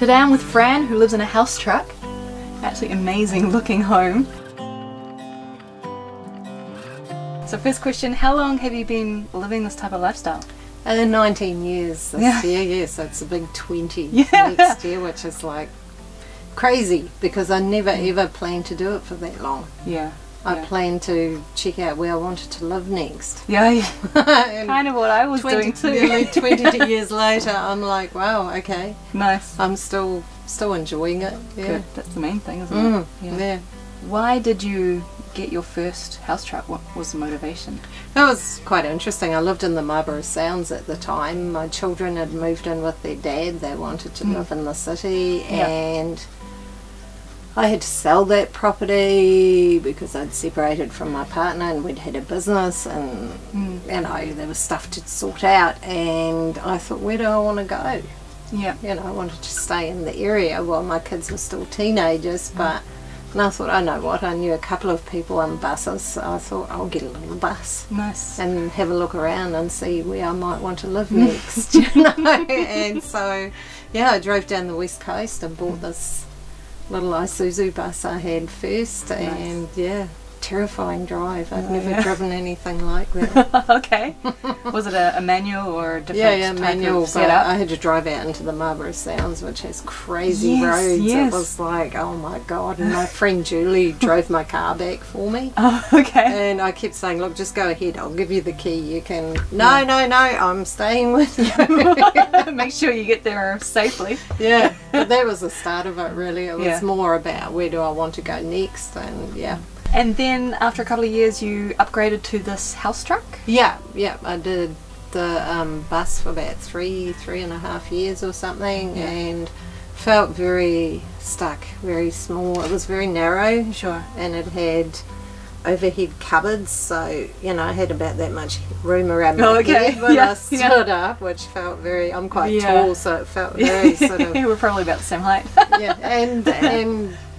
Today I'm with Fran, who lives in a house truck. Absolutely amazing looking home. So first question, how long have you been living this type of lifestyle? 19 years this year, yeah, so it's a big 20 next year, which is like crazy because I never ever planned to do it for that long. I planned to check out where I wanted to live next. Kind of what I was doing too. Nearly 22 years later, I'm like, wow, okay. Nice. I'm still enjoying it. Yeah. Good. That's the main thing, isn't it? Yeah. Why did you get your first house truck? What was the motivation? It was quite interesting. I lived in the Marlborough Sounds at the time. My children had moved in with their dad. They wanted to live in the city, and I had to sell that property because I'd separated from my partner and we'd had a business, and you know, there was stuff to sort out, and I thought, where do I want to go? You know, I wanted to stay in the area while my kids were still teenagers, and I thought, I know what, I knew a couple of people on buses, so I thought I'll get a little bus and have a look around and see where I might want to live next, you know. And so yeah, I drove down the west coast and bought this little Isuzu bus I had first, and terrifying drive. I've never driven anything like that. Okay. Was it a manual or a different type manual, of setup? I had to drive out into the Marlborough Sounds, which has crazy roads. It was like, oh my god. And my friend Julie drove my car back for me. Oh, okay. And I kept saying, look, just go ahead, I'll give you the key, you can... No, I'm staying with you. Make sure you get there safely. Yeah, but that was the start of it, really. It was more about where do I want to go next, and And then after a couple of years you upgraded to this house truck? Yeah, I did the bus for about three and a half years or something, and felt very stuck, very small. It was very narrow, and it had overhead cupboards, so you know, I had about that much room around my head when I stood up, which felt very, I'm quite tall, so it felt very sort of... We're probably about the same height.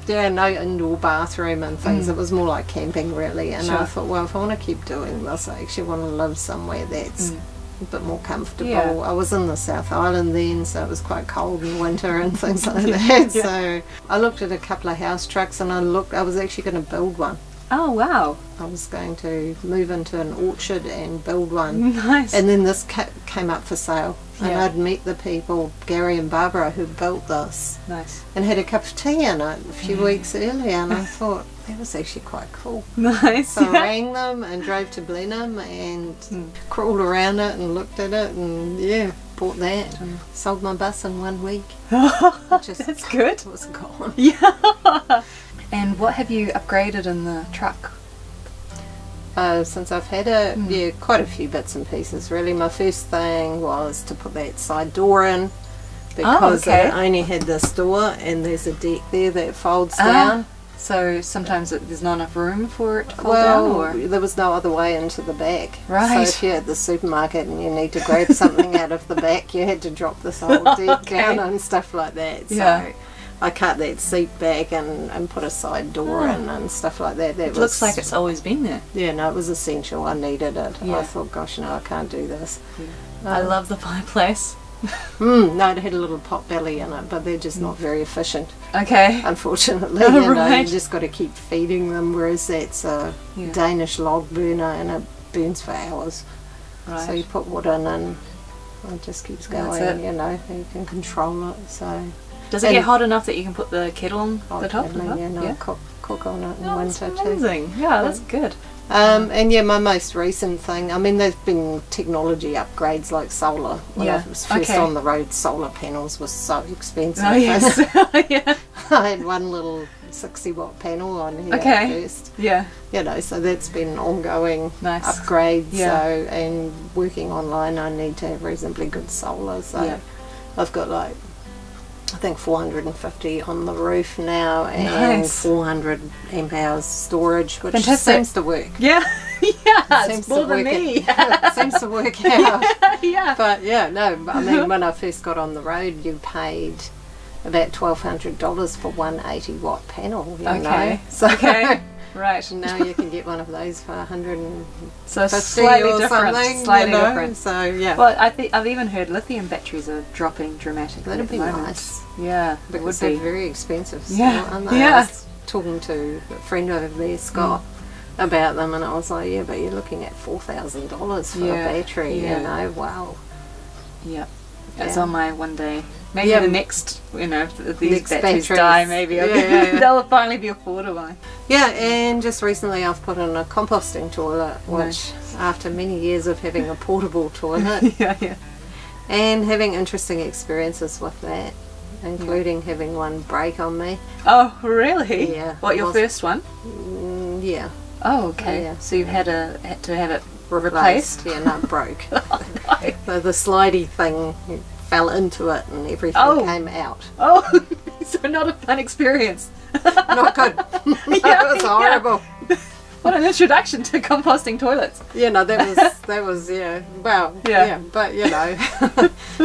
and no indoor bathroom and things. It was more like camping, really. And I thought, well, if I want to keep doing this, I actually want to live somewhere that's a bit more comfortable. I was in the South Island then, so it was quite cold in winter and things like that. So I looked at a couple of house trucks, and I was actually going to build one. Oh wow. I was going to move into an orchard and build one. Nice. And then this came up for sale. And I'd met the people, Gary and Barbara, who built this. Nice. And had a cup of tea in it a few weeks earlier, and I thought, that was actually quite cool. Nice. So I rang them and drove to Blenheim and crawled around it and looked at it, and bought that. Sold my bus in 1 week. That's good. It was gone. Yeah. And what have you upgraded in the truck? Since I've had it, quite a few bits and pieces, really. My first thing was to put that side door in, because it only had this door, and there's a deck there that folds down. So sometimes there's not enough room for it to fold down? Or? There was no other way into the back. Right. So if you're at the supermarket and you need to grab something out of the back, you had to drop this whole deck down and stuff like that. So I cut that seat back and put a side door in and stuff like that. It looks like it's always been there. Yeah, no, it was essential. I needed it. I thought, gosh, no, I can't do this. I love the fireplace. No, it had a little pot belly in it, but they're just not very efficient. Okay. Unfortunately, you know, you just got to keep feeding them, whereas that's a Danish log burner and it burns for hours. Right. So you put wood in and it just keeps going, you know, you can control it. So. Does it get hot enough that you can put the kettle on the top? Cook on it in winter too. Amazing. Yeah, that's good. And my most recent thing, I mean, there's been technology upgrades like solar. When I was first on the road, solar panels were so expensive. Oh yes. I had one little 60-watt panel on here first. Yeah. You know, so that's been ongoing upgrades. So, and working online, I need to have reasonably good solar. So I've got like, I think 450 on the roof now, and 400 amp hours storage, which seems to work. Yeah, it's more than me. It seems to work out. But I mean, when I first got on the road, you paid about $1,200 for one 80-watt panel. You know? So Right. Now you can get one of those for 150 So slightly or different. something. Slightly you know? different. So yeah. Well, I've even heard lithium batteries are dropping dramatically. That'd at the be moment. nice. Yeah, it would Because they're be. very expensive. Yeah. Still, aren't they? Yeah. I was talking to a friend over there, Scott, about them, and I was like, yeah, but you're looking at $4,000 for a battery. Yeah. You know, wow. Yeah. It's Yeah. on my one day. Maybe Yeah. the next, you know, if these Next batteries batteries. die, maybe Yeah. they'll finally be affordable. Yeah, and just recently I've put in a composting toilet, which Nice. after many years of having a portable toilet Yeah. and having interesting experiences with that, including having one break on me. Oh, really? Yeah. What, your Was- first one? Yeah, Oh, okay. Yeah. So you've had to have it replaced? Yeah, no, it broke. Oh, no. So the slidey thing fell into it and everything Oh. came out. Oh, so not a fun experience. Not good. Yeah, It was horrible. What an introduction to composting toilets. Yeah, no, that was yeah. Well, Yeah. yeah, but you know.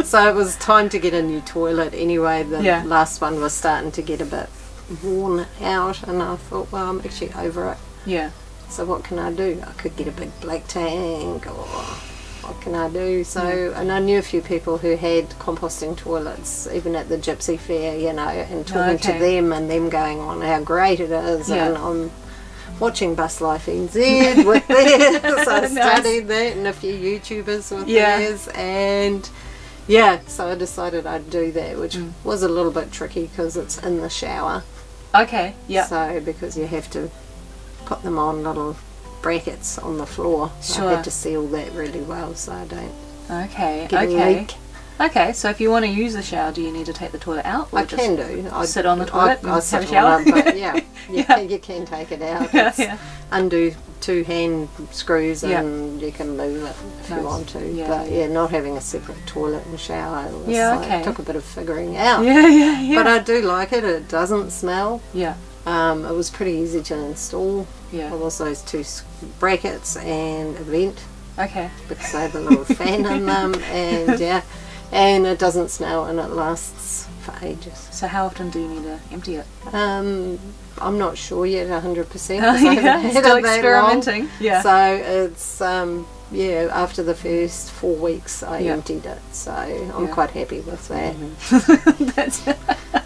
So it was time to get a new toilet anyway. The Yeah. last one was starting to get a bit worn out, and I thought, well, I'm actually over it. Yeah. So what can I do? I could get a big black tank, or what can I do? So, and I knew a few people who had composting toilets, even at the Gypsy Fair, you know, and talking to Okay. them and them going on how great it is, Yeah. and I'm watching Bus Life NZ with theirs. So I Nice. studied that, and a few YouTubers with Yeah. theirs, and yeah, so I decided I'd do that, which was a little bit tricky because it's in the shower. Okay. Yeah. So because you have to put them on little brackets on the floor. Sure. I had to seal that really well so I don't Okay. get a Okay. leak. Okay. So if you want to use the shower, do you need to take the toilet out? Or I just can do. I sit on the toilet and I have sit a on shower? it, but yeah, Yeah. you can take it out. Yeah, It's yeah. undo 2 hand screws Yeah. and you can move it if Nice. you want to. Yeah, But yeah. yeah, not having a separate toilet and shower was Yeah, like, okay. took a bit of figuring out. Yeah. Yeah. Yeah. But I do like it. It doesn't smell. yeah. It was pretty easy to install. Yeah. There was those 2 brackets and a vent, Okay. because they have a little fan in them, and yeah, and it doesn't smell and it lasts for ages. So how often do you need to empty it? I'm not sure yet 100% Oh, because I haven't yeah. had Still it that experimenting. long. Yeah. So it's yeah, after the first 4 weeks I Yeah. emptied it, so I'm Yeah. quite happy with that. That's.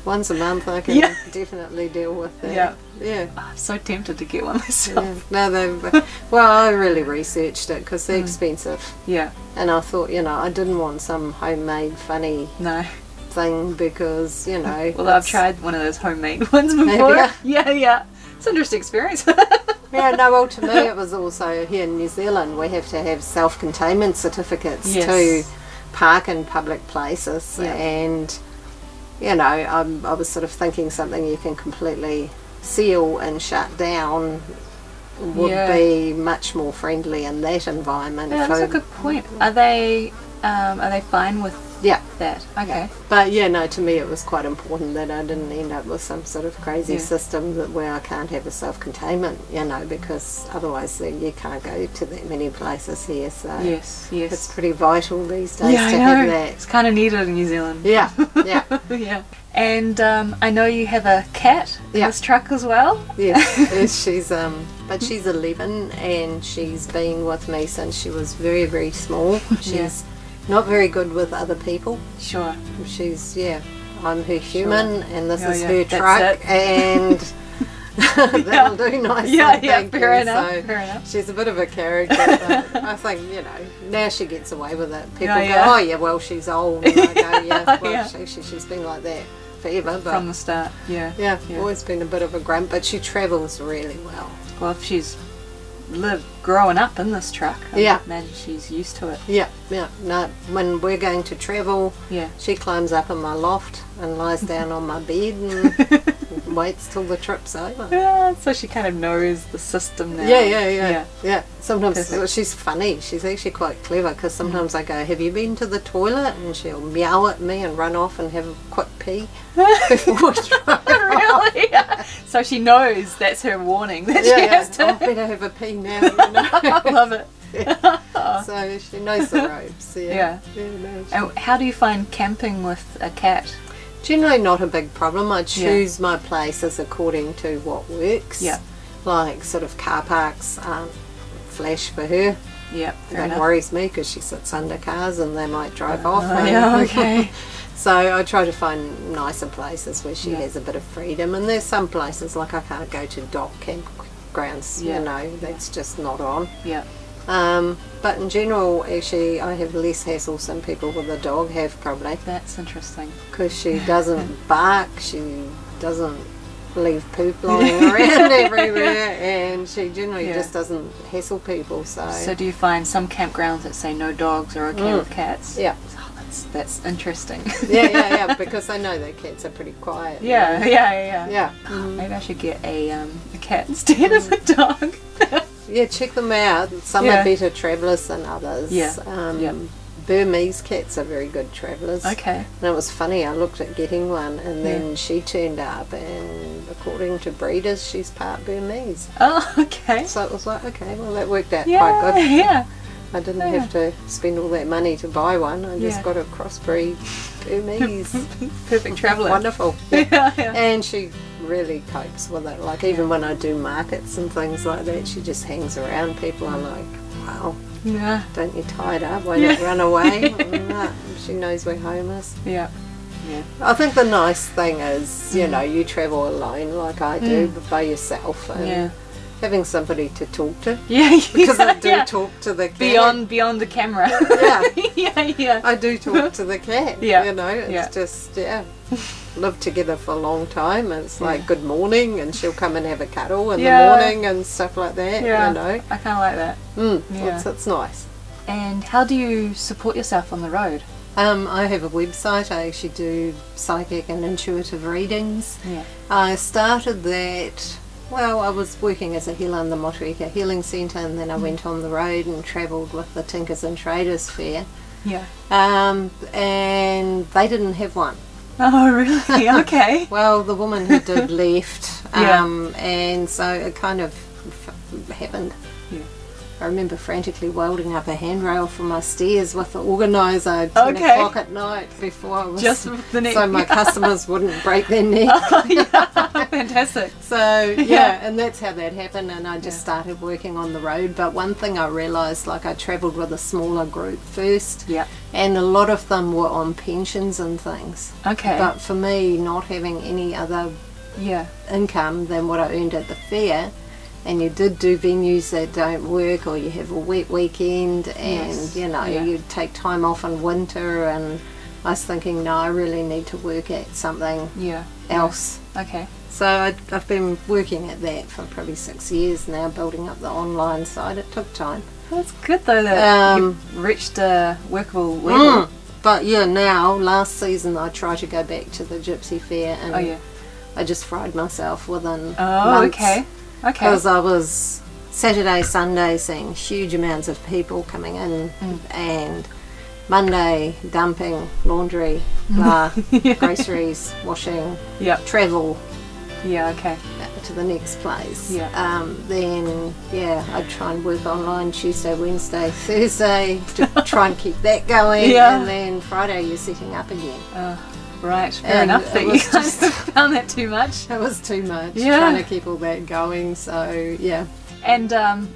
Once a month I can Yeah. definitely deal with that. Yeah. Yeah. I'm so tempted to get one myself. Yeah. No, well, I really researched it because they're expensive, Yeah. and I thought, you know, I didn't want some homemade funny No. thing because, you know. Well, I've it's- tried one of those homemade ones before. ya? Yeah. Yeah. It's an interesting experience. Yeah, no, well, to me it was also here in New Zealand we have to have self-containment certificates Yes. to park in public places, Yeah. and you know, I was sort of thinking something you can completely seal and shut down would Yeah. be much more friendly in that environment. Yeah, that's a good point. Are they fine with Yeah. that? Okay. But yeah, no, to me it was quite important that I didn't end up with some sort of crazy Yeah. system that where I can't have a self-containment, you know, because otherwise you can't go to that many places here. So Yes. Yes. it's pretty vital these days yeah, to I have know. that. It's kind of needed in New Zealand. Yeah, yeah, Yeah. And I know you have a cat in Yeah. this truck as well. yes. She's but she's 11 and she's been with me since she was very, very small. She's not very good with other people. Sure. She's I'm her human and this Oh, is yeah, her that's truck it. and that'll do nicely. Thank fair you. enough. So Fair enough. she's a bit of a character, but I think, you know, now she gets away with it. People Yeah, go, yeah. oh yeah, well she's old, and I go, yeah, well Yeah. she's been like that forever, but From the start. Yeah. yeah, Yeah. always been a bit of a grump, but she travels really well. Well, if she's growing up in this truck, I Yeah. imagine she's used to it. Yeah, no, when we're going to travel, Yeah. she climbs up in my loft and lies down on my bed and waits till the trip's over. Yeah, so she kind of knows the system now. Yeah. Sometimes Perfect. she's funny. She's actually quite clever because sometimes I go, "Have you been to the toilet?" and she'll meow at me and run off and have a quick pee before we drive. Really? So she knows that's her warning that she has to. I better have a pee now. You know? I love it. So she knows the ropes. Yeah. No, And how do you find camping with a cat? generally not a big problem. I choose my places according to what works. Yeah. like sort of car parks flash for her. Yep, fair That enough. worries me because she sits under cars and they might drive off. Yeah, okay. So I try to find nicer places where she Yeah. has a bit of freedom. And there's some places, like I can't go to dog campgrounds, Yeah. you know, that's just not on. Yeah. But in general, actually, I have less hassle than people with a dog have probably. That's interesting. Because she doesn't bark, she doesn't leave poop lying around everywhere, and she generally Yeah. just doesn't hassle people. So do you find some campgrounds that say no dogs are okay with cats? Yeah. Oh, that's interesting. yeah, because I know that cats are pretty quiet. Yeah. Yeah. Maybe I should get a cat instead of a dog. Yeah, check them out. Some Yeah. are better travellers than others. Yeah. Yeah. Burmese cats are very good travellers. Okay. And it was funny, I looked at getting one and then she turned up, and according to breeders she's part Burmese. Oh, okay. So it was like, okay, well that worked out Yeah, quite good. yeah. I didn't have to spend all that money to buy one. I just Yeah. got a crossbreed Burmese. Perfect traveller. Wonderful. Yeah, yeah. And she really copes with it. Like even when I do markets and things like that, she just hangs around. People are like, wow, Yeah. don't you tie it up? Why not run away? Nah, she knows we're homeless. Yeah. Yeah. I think the nice thing is, you know, you travel alone like I do, but by yourself, and Yeah. having somebody to talk to. Yeah. Because I do yeah. talk to the cat. Beyond the camera. Yeah. yeah. I do talk to the cat. Yeah. You know, it's Yeah. just, lived together for a long time, and it's like good morning, and she'll come and have a cuddle in the morning and stuff like that, Yeah. you know. I kind of like that. Yeah. It's nice. And how do you support yourself on the road? I have a website. I actually do psychic and intuitive readings. Yeah. I started that, well, I was working as a healer in the Motueka Healing Centre, and then I went on the road and travelled with the Tinkers and Traders Fair, Yeah. and they didn't have one. Oh, really? Okay. Well, the woman who did left, Yeah. and so it kind of happened. Yeah. I remember frantically welding up a handrail for my stairs with the organiser at 10 Okay. o'clock at night before I was, Just the next. so my customers wouldn't break their neck. Oh, yeah. Fantastic. So Yeah. yeah, and that's how that happened, and I just started working on the road. But one thing I realised, like I travelled with a smaller group first, Yeah. and a lot of them were on pensions and things. Okay. But for me, not having any other Yeah. income than what I earned at the fair, and you did do venues that don't work, or you have a wet weekend, and Yes. you know, Yeah. you take time off in winter, and I was thinking, no, I really need to work at something Yeah. else. Okay. So I've been working at that for probably 6 years now, building up the online side. It took time. That's good though that you've reached a workable level. But yeah, now, last season I tried to go back to the Gypsy Fair, and Oh yeah. I just fried myself within Oh, months. okay. Okay. Because I was Saturday, Sunday seeing huge amounts of people coming in, and Monday dumping, laundry, blah, groceries, washing, Yep. travel Yeah. Okay. to the next place. Yeah. Then I'd try and work online Tuesday, Wednesday, Thursday to try and keep that going, Yeah. and then Friday you're setting up again. Right. Fair And enough. it That you was guys just- found that too much. It was too much Yeah. trying to keep all that going. So yeah. And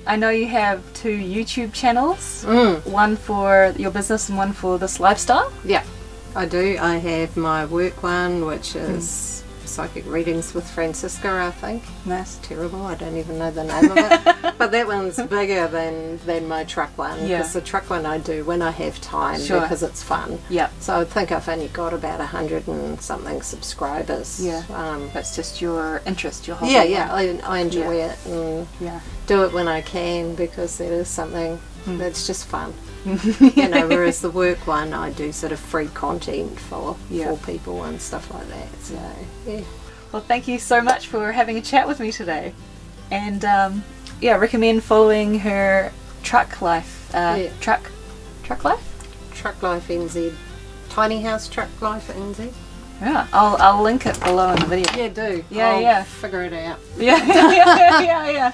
I know you have 2 YouTube channels. One for your business and one for this lifestyle. Yeah, I do. I have my work one, which is Psychic Readings with Francisca, I think. Nice. Terrible, I don't even know the name of it. But that one's bigger than my truck one. Yeah. Because the truck one I do when I have time, Sure. because it's fun. Yep. So I think I've only got about 100 and something subscribers. Yeah. That's just your interest, your hobby. Yeah, I enjoy it, and Yeah. do it when I can, because it is something that's just fun. You know, whereas the work one, I do sort of free content for people and stuff like that. So yeah. Well, thank you so much for having a chat with me today. And recommend following her truck life. Truck life? Truck Life NZ, Tiny House Truck Life NZ. Yeah, I'll link it below in the video. Yeah, do. Yeah, I'll yeah. figure it out. Yeah.